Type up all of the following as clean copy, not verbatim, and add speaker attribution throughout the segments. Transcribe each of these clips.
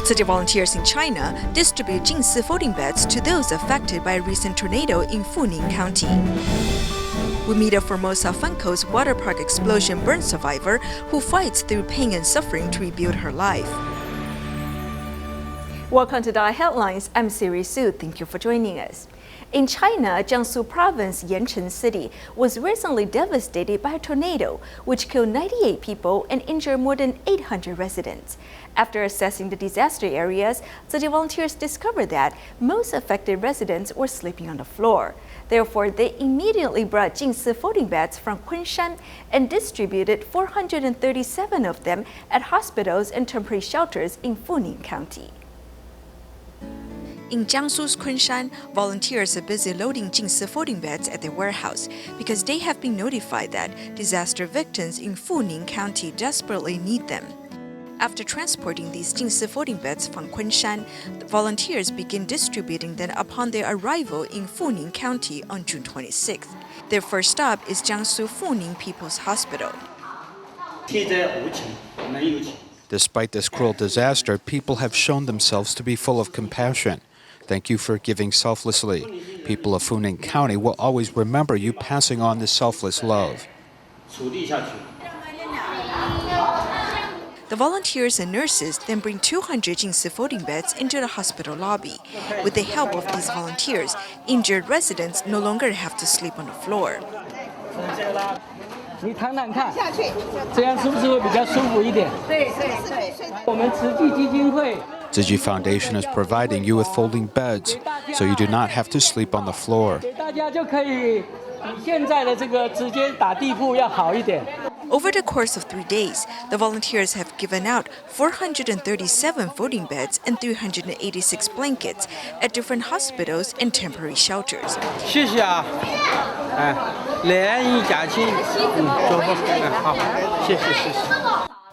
Speaker 1: Tzu Chi volunteers in China distribute Jing Si floating beds to those affected by a recent tornado in阜寧County. We meet a Formosa Funco's water park explosion burn survivor who fights through pain and suffering to rebuild her life. Welcome to DaAi Headlines. I'm Sue. Thank you for joining us. In China, Jiangsu Province Yancheng City was recently devastated by a tornado, which killed 98 people and injured more than 800 residents. After assessing the disaster areas, Tzu Chi volunteers discovered that most affected residents were sleeping on the floor. Therefore, they immediately brought Jing Si floating beds from Kunshan and distributed 437 of them at hospitals and temporary shelters in阜寧County. In Jiangsu's Kunshan, volunteers are busy loading Jing Si floating beds at their warehouse because they have been notified that disaster victims in阜寧County desperately need them. After transporting these Jing Si floating beds from Kunshan, the volunteers begin distributing them upon their arrival in阜寧County on June 26th. Their first stop is Jiangsu阜寧People's Hospital.
Speaker 2: Despite this cruel disaster, people have shown themselves to be full of compassion. Thank you for giving selflessly. People of阜寧County will always remember you passing on this selfless love.
Speaker 1: The volunteers and nurses then bring 200 Jing Si floating beds into the hospital lobby. With the help of these volunteers, injured residents no longer have to sleep on the floor.
Speaker 2: Tzu Chi Foundation is providing you with folding beds, so you do not have to sleep on the floor.
Speaker 1: Over the course of 3 days, the volunteers have given out 437 floating beds and 386 blankets at different hospitals and temporary shelters.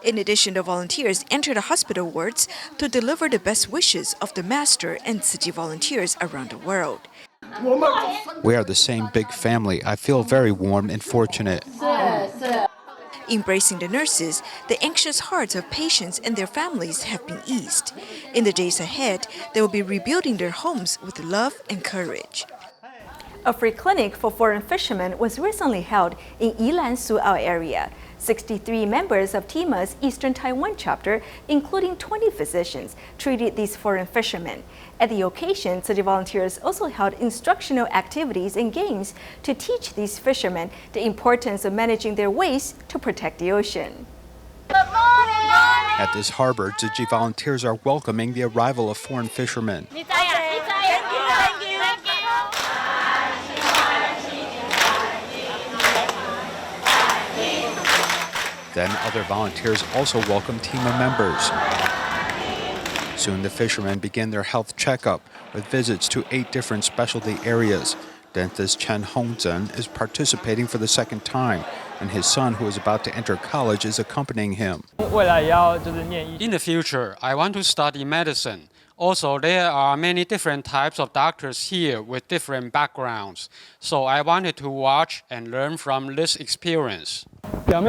Speaker 1: In addition, the volunteers enter the hospital wards to deliver the best wishes of the master and Tzu Chi volunteers around the world.
Speaker 2: We are the same big family. I feel very warm and fortunate.
Speaker 1: Embracing the nurses, the anxious hearts of patients and their families have been eased. In the days ahead, they will be rebuilding their homes with love and courage. A free clinic for foreign fishermen was recently held in Yilan Suao area. 63 members of TIMA's Eastern Taiwan chapter, including 20 physicians, treated these foreign fishermen. At the occasion, Tzu Chi volunteers also held instructional activities and games to teach these fishermen the importance of managing their waste to protect the ocean.
Speaker 2: At this harbor, Tzu Chi volunteers are welcoming the arrival of foreign fishermen. Then other volunteers also welcome TIMA members. Soon the fishermen begin their health checkup with visits to 8 different specialty areas. Dentist Chen Hongzhen is participating for the second time, and his son, who is about to enter college, is accompanying him.
Speaker 3: In the future, I want to study medicine. Also, there are many different types of doctors here with different backgrounds. So I wanted to watch and learn from this experience.
Speaker 4: On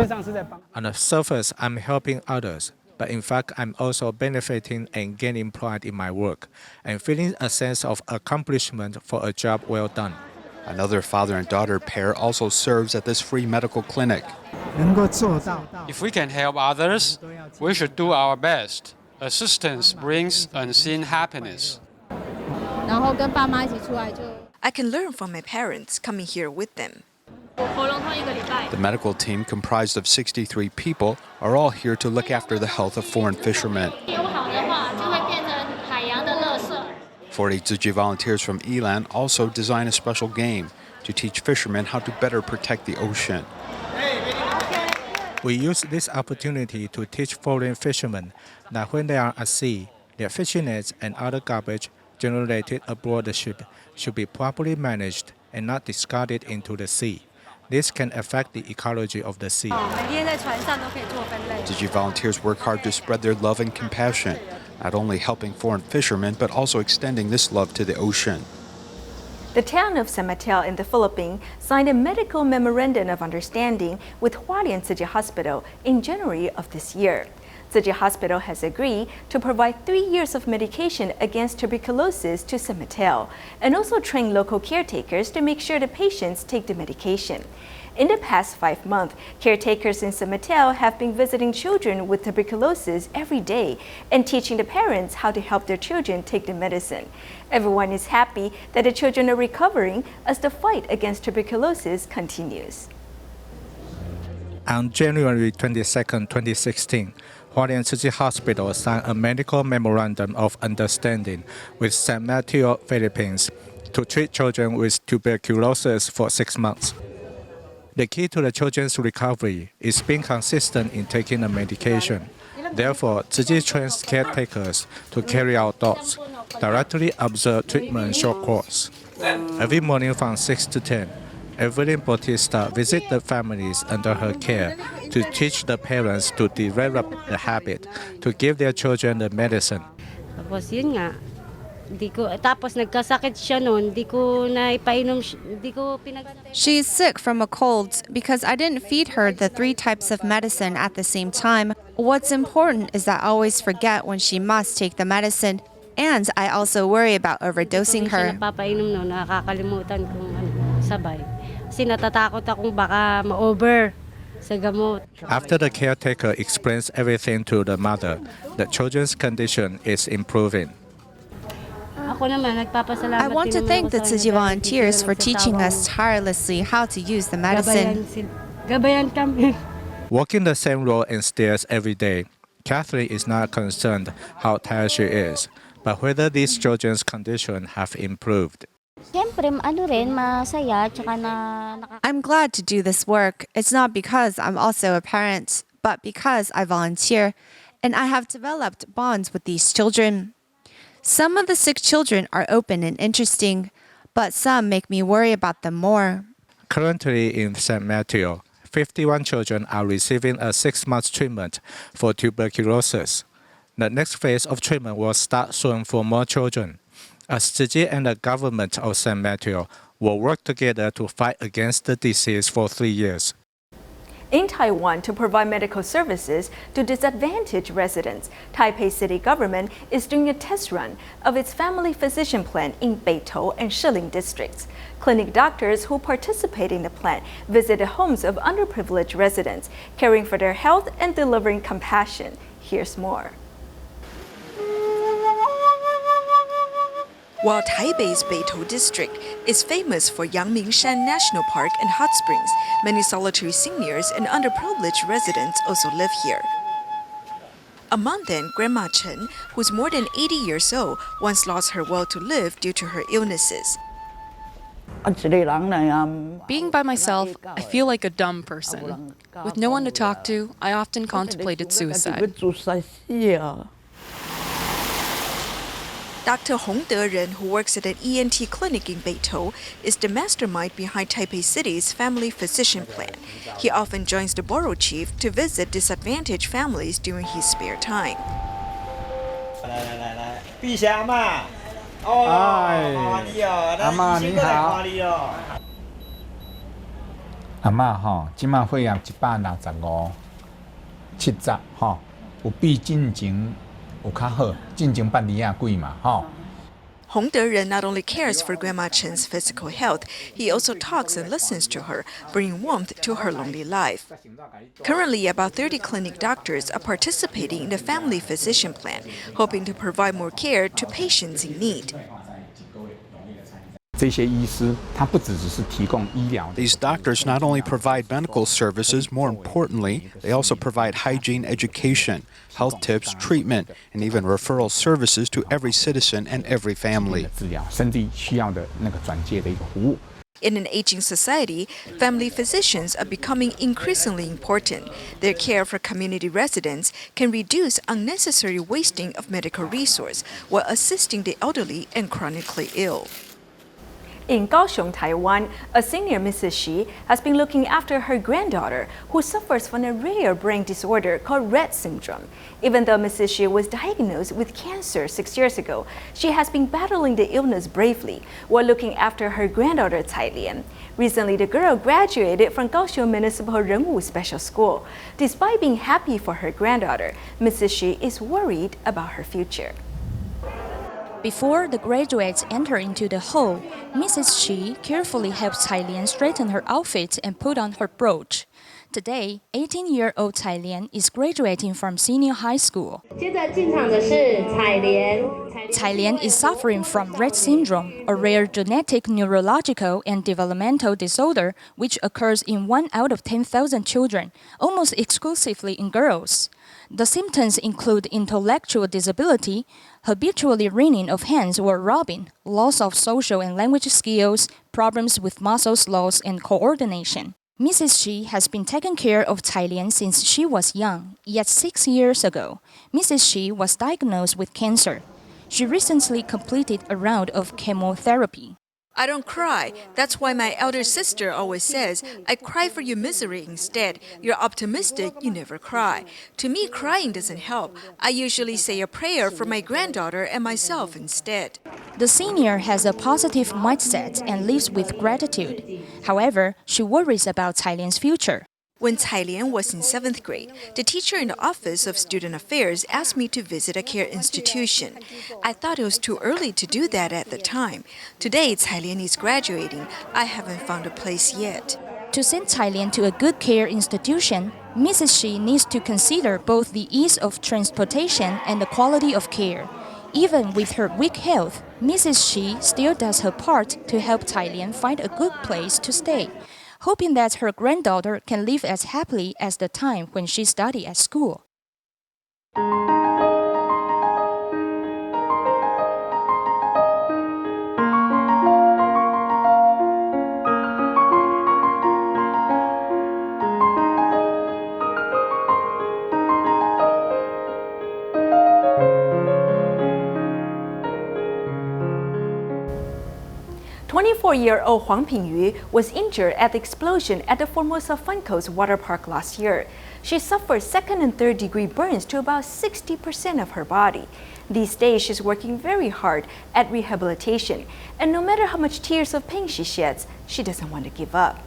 Speaker 4: the surface, I'm helping others, but in fact, I'm also benefiting and gaining pride in my work and feeling a sense of accomplishment for a job well done.
Speaker 2: Another father and daughter pair also serves at this free medical clinic.
Speaker 3: If we can help others, we should do our best. Assistance brings unseen happiness.
Speaker 1: I can learn from my parents coming here with them.
Speaker 2: The medical team, comprised of 63 people, are all here to look after the health of foreign fishermen. 40 Tzu Chi volunteers from Yilan also design a special game to teach fishermen how to better protect the ocean.
Speaker 4: We use this opportunity to teach foreign fishermen that when they are at sea, their fishing nets and other garbage generated aboard the ship should be properly managed and not discarded into the sea. This can affect the ecology of the sea.
Speaker 2: Tzu Chi volunteers work hard to spread their love and compassion, not only helping foreign fishermen, but also extending this love to the ocean.
Speaker 1: The town of San Mateo in the Philippines signed a medical memorandum of understanding with Hualien Tzu Chi Hospital in January of this year. Tzu Chi Hospital has agreed to provide 3 years of medication against tuberculosis to San Mateo and also train local caretakers to make sure the patients take the medication. In the past 5 months, caretakers in San Mateo have been visiting children with tuberculosis every day and teaching the parents how to help their children take the medicine. Everyone is happy that the children are recovering as the fight against tuberculosis continues.
Speaker 4: On January 22, 2016, Hualien Tzu Chi Hospital signed a medical memorandum of understanding with San Mateo, Philippines, to treat children with tuberculosis for 6 months. The key to the children's recovery is being consistent in taking the medication. Therefore, Tzu Chi trains caretakers to carry out thoughts, directly observe treatment short course. Every morning from 6 to 10, Evelyn Bautista visits the families under her care to teach the parents to develop the habit to give their children the medicine.
Speaker 5: Tapos yun nga, tapos nagkasakit siya noon, di ko naipainom, di ko
Speaker 6: She is sick from a cold because I didn't feed her the 3 types of medicine at the same time. What's important is that I always forget when she must take the medicine, and I also worry about overdosing her.
Speaker 5: Napapainom noon, nakakalimutan kung sabay. Kasi natatakot akong baka ma-over sa gamot.
Speaker 4: After the caretaker explains everything to the mother, the children's condition is improving.
Speaker 6: I want to thank the Tzu Chi volunteers for teaching us tirelessly how to use the medicine.
Speaker 4: Walking the same road and stairs every day, Catherine is not concerned how tired she is, but whether these children's condition have improved.
Speaker 6: I'm glad to do this work. It's not because I'm also a parent, but because I volunteer, and I have developed bonds with these children. Some of the sick children are open and interesting, but some make me worry about them more.
Speaker 4: Currently in San Mateo, 51 children are receiving a 6-month treatment for tuberculosis. The next phase of treatment will start soon for more children, as Tzu Chi and the government of San Mateo will work together to fight against the disease for 3 years.
Speaker 1: In Taiwan, to provide medical services to disadvantaged residents, Taipei city government is doing a test run of its family physician plan in Beitou and Shiling districts. Clinic doctors who participate in the plan visit the homes of underprivileged residents, caring for their health and delivering compassion. Here's more. While Taipei's Beitou district is famous for Yangmingshan National Park and hot springs, many solitary seniors and underprivileged residents also live here. Among them, Grandma Chen, who's more than 80 years old, once lost her will to live due to her illnesses.
Speaker 7: Being by myself, I feel like a dumb person. With no one to talk to, I often contemplated suicide.
Speaker 1: Dr. Hong De-ren, who works at an ENT clinic in Beitou, is the mastermind behind Taipei City's family physician plan. He often joins the borough chief to visit disadvantaged families during his spare time. Hong De-ren not only cares for Grandma Chen's physical health, he also talks and listens to her, bringing warmth to her lonely life. Currently, about 30 clinic doctors are participating in the family physician plan, hoping to provide more care to patients in need.
Speaker 2: These doctors not only provide medical services, more importantly, they also provide hygiene education, health tips, treatment, and even referral services to every citizen and every family.
Speaker 1: In an aging society, family physicians are becoming increasingly important. Their care for community residents can reduce unnecessary wasting of medical resources while assisting the elderly and chronically ill. In Kaohsiung, Taiwan, a senior Mrs. Shi has been looking after her granddaughter, who suffers from a rare brain disorder called Rett syndrome. Even though Mrs. Shi was diagnosed with cancer 6 years ago, she has been battling the illness bravely while looking after her granddaughter, Cai Lian. Recently, the girl graduated from Kaohsiung Municipal Renwu Special School. Despite being happy for her granddaughter, Mrs. Shi is worried about her future.
Speaker 8: Before the graduates enter into the hall, Mrs. Chi carefully helps Cai Lian straighten her outfit and put on her brooch. Today, 18-year-old Cai Lian is graduating from senior high school. Cai Lian is suffering from Rett syndrome, a rare genetic neurological and developmental disorder which occurs in 1 out of 10,000 children, almost exclusively in girls. The symptoms include intellectual disability, habitually wringing of hands or rubbing, loss of social and language skills, problems with muscle loss and coordination. Mrs. Shi has been taking care of Cai Lian since she was young, yet 6 years ago, Mrs. Shi was diagnosed with cancer. She recently completed a round of chemotherapy.
Speaker 1: I don't cry. That's why my elder sister always says, I cry for your misery instead. You're optimistic, you never cry. To me, crying doesn't help. I usually say a prayer for my granddaughter and myself instead.
Speaker 8: The senior has a positive mindset and lives with gratitude. However, she worries about Cai Lian's future.
Speaker 1: When Cai Lian was in 7th grade, the teacher in the Office of Student Affairs asked me to visit a care institution. I thought it was too early to do that at the time. Today, Cai Lian is graduating. I haven't found a place yet.
Speaker 8: To send Cai Lian to a good care institution, Mrs. Shi needs to consider both the ease of transportation and the quality of care. Even with her weak health, Mrs. Shi still does her part to help Cai Lian find a good place to stay, hoping that her granddaughter can live as happily as the time when she studied at school.
Speaker 1: Twenty-four-year-old Huang Pingyu was injured at the explosion at the Formosa Fun Coast water park last year. She suffered 2nd and 3rd degree burns to about 60% of her body. These days, she's working very hard at rehabilitation, and no matter how much tears of pain she sheds, she doesn't want to give up.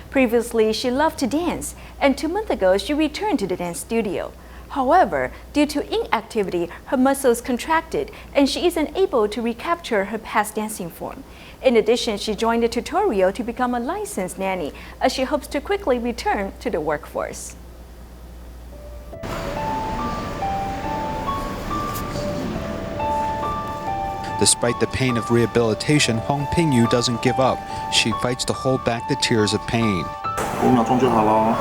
Speaker 1: Previously, she loved to dance, and 2 months ago, she returned to the dance studio. However, due to inactivity, her muscles contracted, and she isn't able to recapture her past dancing form. In addition, she joined a tutorial to become a licensed nanny, as she hopes to quickly return to the workforce.
Speaker 2: Despite the pain of rehabilitation, Huang Pingyu doesn't give up. She fights to hold back the tears of pain.
Speaker 9: 5秒钟就好咯，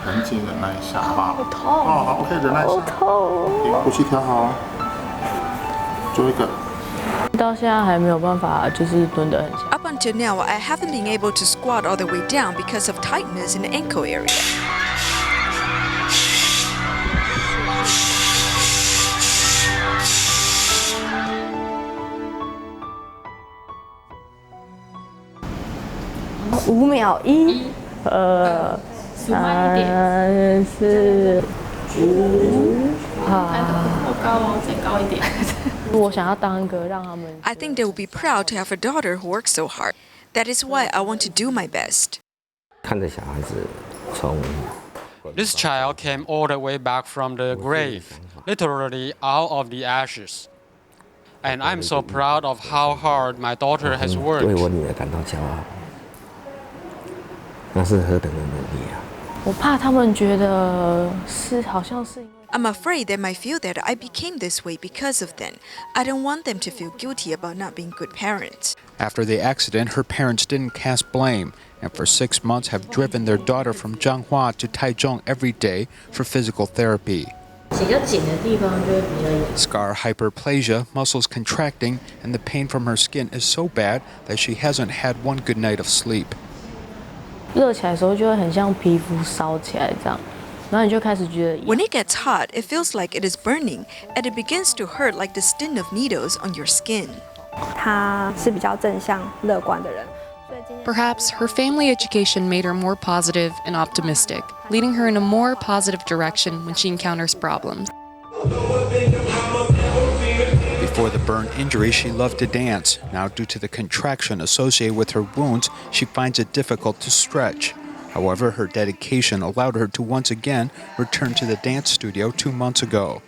Speaker 9: 冷静忍耐一下，好不好？好痛。哦，好 ，OK， 忍耐一下。好痛。呼吸调好。最后一个。
Speaker 1: Up until now, I haven't been able to squat all the way down because of tightness in the ankle area. I think they will be proud to have a daughter who works so hard. That is why I want to do my best.
Speaker 3: This child came all the way back from the grave, literally out of the ashes. And I'm so proud of how hard my daughter has worked.
Speaker 1: I'm afraid they might feel that I became this way because of them. I don't want them to feel guilty about not being good parents.
Speaker 2: After the accident, her parents didn't cast blame, and for 6 months have driven their daughter from Zhanghua to Taichung every day for physical therapy. Scar hyperplasia, muscles contracting, and the pain from her skin is so bad that she hasn't had one good night of sleep.
Speaker 1: When it gets hot, it feels like it is burning, and it begins to hurt like the sting of needles on your skin.
Speaker 10: 她是比较正向乐观的人。
Speaker 7: Perhaps her family education made her more positive and optimistic, leading her in a more positive direction when she encounters problems.
Speaker 2: Before the burn injury, she loved to dance. Now, due to the contraction associated with her wounds, she finds it difficult to stretch. However, her dedication allowed her to once again return to the dance studio 2 months ago.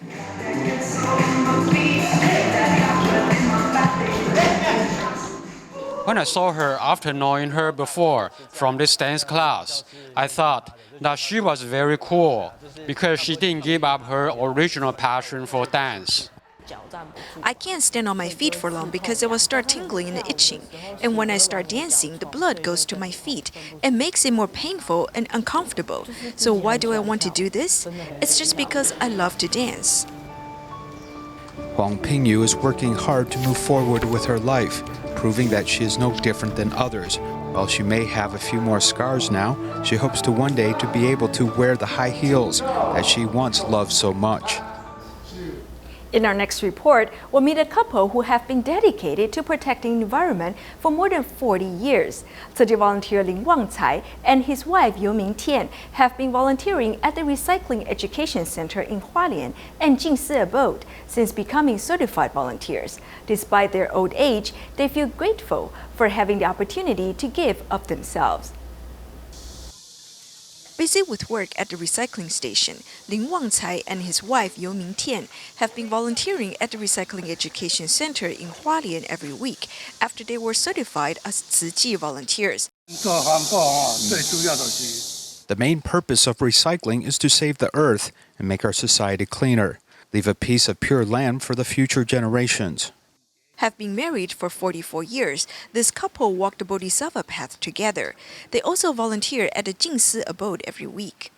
Speaker 3: When I saw her after knowing her before from this dance class, I thought that she was very cool because she didn't give up her original passion for dance.
Speaker 1: I can't stand on my feet for long because it will start tingling and itching. And when I start dancing, the blood goes to my feet and makes it more painful and uncomfortable. So why do I want to do this? It's just because I love to dance.
Speaker 2: Huang Pingyu is working hard to move forward with her life, proving that she is no different than others. While she may have a few more scars now, she hopes to one day to be able to wear the high heels that she once loved so much.
Speaker 1: In our next report, we'll meet a couple who have been dedicated to protecting the environment for more than 40 years. Tzu Chi volunteer Lin Wangcai and his wife You Mingtian have been volunteering at the Recycling Education Center in Hualien and Jing Si abode since becoming certified volunteers. Despite their old age, they feel grateful for having the opportunity to give of themselves. Busy with work at the recycling station, Lin Wangcai and his wife You Mingtian have been volunteering at the Recycling Education Center in Hualien every week after they were certified as Tzu Chi volunteers.
Speaker 2: The main purpose of recycling is to save the earth and make our society cleaner, leave a piece of pure land for the future generations.
Speaker 1: Have been married for 44 years, this couple walk the Bodhisattva path together. They also volunteer at the Jing Si abode every week.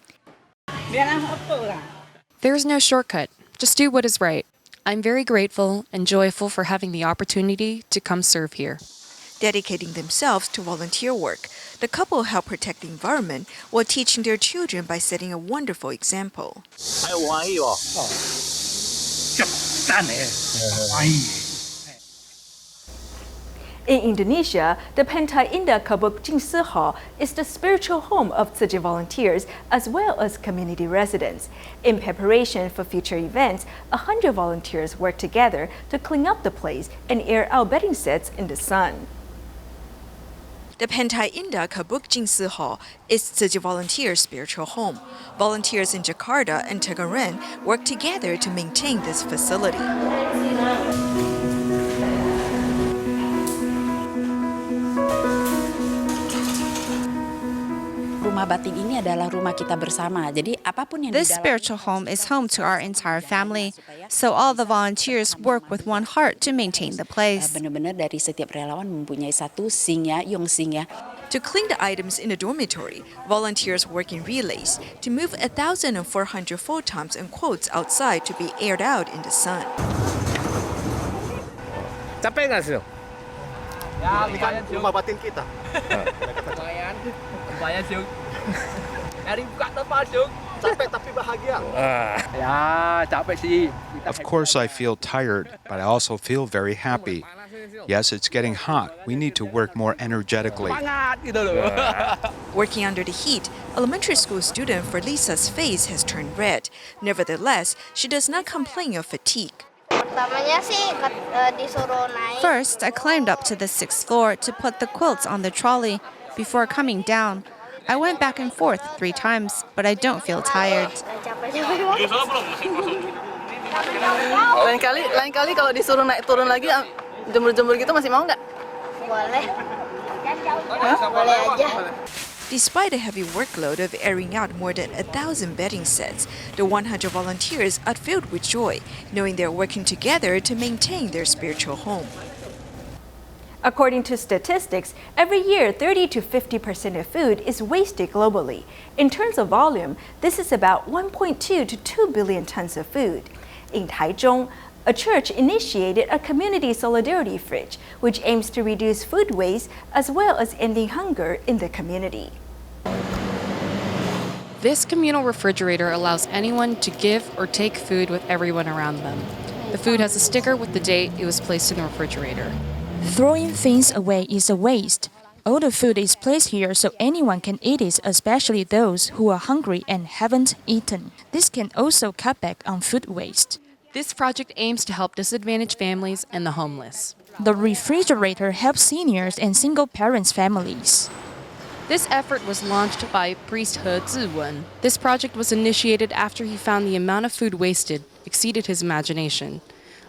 Speaker 7: There's no shortcut. Just do what is right. I'm very grateful and joyful for having the opportunity to come serve here.
Speaker 1: Dedicating themselves to volunteer work, the couple help protect the environment while teaching their children by setting a wonderful example. In Indonesia, the Pantai Indah Kabuk Jing Si Hall is the spiritual home of Tzu Chi volunteers as well as community residents. In preparation for future events, 100 volunteers work together to clean up the place and air out bedding sets in the sun. The Pantai Indah Kabuk Jing Si Hall is Tzu Chi volunteers' spiritual home. Volunteers in Jakarta and Tangerang work together to maintain this facility.
Speaker 6: This spiritual home is home to our entire family, so all the volunteers work with one heart to maintain the place.
Speaker 1: To clean the items in the dormitory, volunteers work in relays to move 1,400 photons and quotes outside to be aired out in the sun.
Speaker 2: Of course, I feel tired, but I also feel very happy. Yes, it's getting hot. We need to work more energetically.
Speaker 1: Working under the heat, elementary school student Ferlisa's face has turned red. Nevertheless, she does not complain of fatigue.
Speaker 6: First, I climbed up to the 6th floor to put the quilts on the trolley. Before coming down, I went back and forth 3 times, but I don't feel tired.
Speaker 11: Lain kali kalau disuruh naik turun lagi jemur-jemur gitu masih mau nggak?
Speaker 1: Boleh. Boleh aja. Despite a heavy workload of airing out more than 1,000 bedding sets, the 100 volunteers are filled with joy, knowing they're working together to maintain their spiritual home. According to statistics, every year 30 to 50% of food is wasted globally. In terms of volume, this is about 1.2 to 2 billion tons of food. In Taichung, a church initiated a community solidarity fridge, which aims to reduce food waste as well as ending hunger in the community.
Speaker 7: This communal refrigerator allows anyone to give or take food with everyone around them. The food has a sticker with the date it was placed in the refrigerator.
Speaker 8: Throwing things away is a waste. All the food is placed here so anyone can eat it, especially those who are hungry and haven't eaten. This can also cut back on food waste.
Speaker 7: This project aims to help disadvantaged families and the homeless.
Speaker 8: The refrigerator helps seniors and single parents' families.
Speaker 7: This effort was launched by priest He Ziwen. This project was initiated after he found the amount of food wasted exceeded his imagination.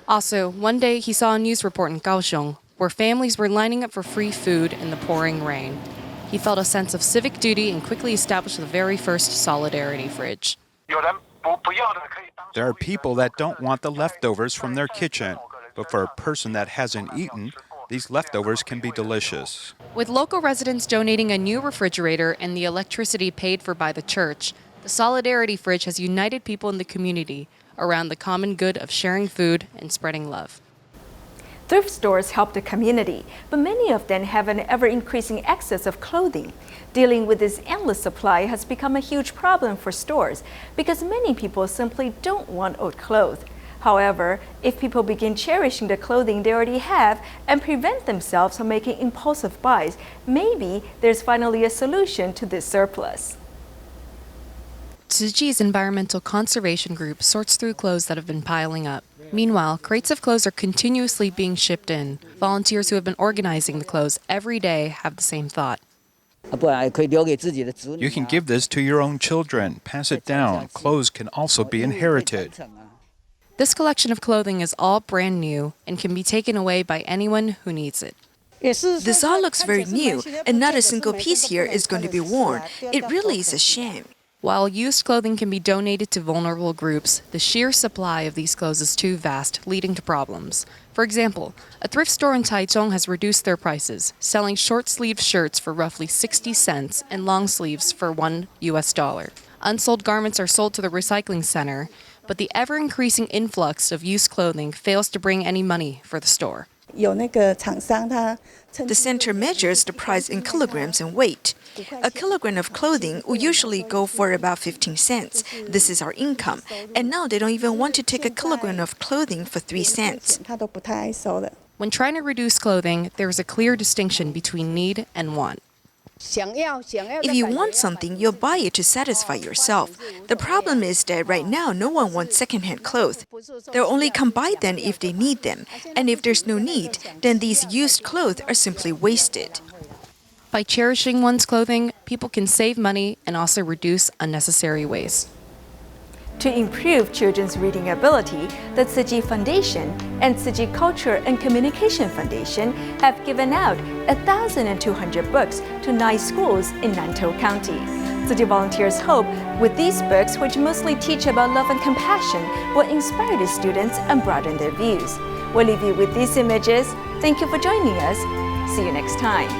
Speaker 7: Also, one day he saw a news report in Kaohsiung where families were lining up for free food in the pouring rain. He felt a sense of civic duty and quickly established the very first Solidarity fridge.
Speaker 2: There are people that don't want the leftovers from their kitchen, but for a person that hasn't eaten, these leftovers can be delicious.
Speaker 7: With local residents donating a new refrigerator and the electricity paid for by the church, the Solidarity fridge has united people in the community around the common good of sharing food and spreading love.
Speaker 1: Thrift stores help the community, but many of them have an ever-increasing excess of clothing. Dealing with this endless supply has become a huge problem for stores because many people simply don't want old clothes. However, if people begin cherishing the clothing they already have and prevent themselves from making impulsive buys, maybe there's finally a solution to this surplus.
Speaker 7: Tzu Chi's environmental conservation group sorts through clothes that have been piling up. Meanwhile, crates of clothes are continuously being shipped in. Volunteers who have been organizing the clothes every day have the same thought.
Speaker 2: You can give this to your own children, pass it down. Clothes can also be inherited.
Speaker 7: This collection of clothing is all brand new and can be taken away by anyone who needs it.
Speaker 1: This all looks very new, and not a single piece here is going to be worn. It really is a shame.
Speaker 7: While used clothing can be donated to vulnerable groups, the sheer supply of these clothes is too vast, leading to problems. For example, a thrift store in Taichung has reduced their prices, selling short-sleeved shirts for roughly 60 cents and long sleeves for $1. Unsold garments are sold to the recycling center, but the ever-increasing influx of used clothing fails to bring any money for the store.
Speaker 1: The center measures the price in kilograms and weight. A kilogram of clothing will usually go for about 15 cents. This is our income. And now they don't even want to take a kilogram of clothing for 3 cents.
Speaker 7: When trying to reduce clothing, there is a clear distinction between need and want.
Speaker 1: If you want something, you'll buy it to satisfy yourself. The problem is that right now, no one wants secondhand clothes. They'll only come buy them if they need them. And if there's no need, then these used clothes are simply wasted.
Speaker 7: By cherishing one's clothing, people can save money and also reduce unnecessary waste.
Speaker 1: To improve children's reading ability, the Tzu Chi Foundation and Tzu Chi Culture and Communication Foundation have given out 1,200 books to 9 schools in Nantou County. Tzu Chi volunteers hope with these books, which mostly teach about love and compassion, will inspire the students and broaden their views. We'll leave you with these images. Thank you for joining us. See you next time.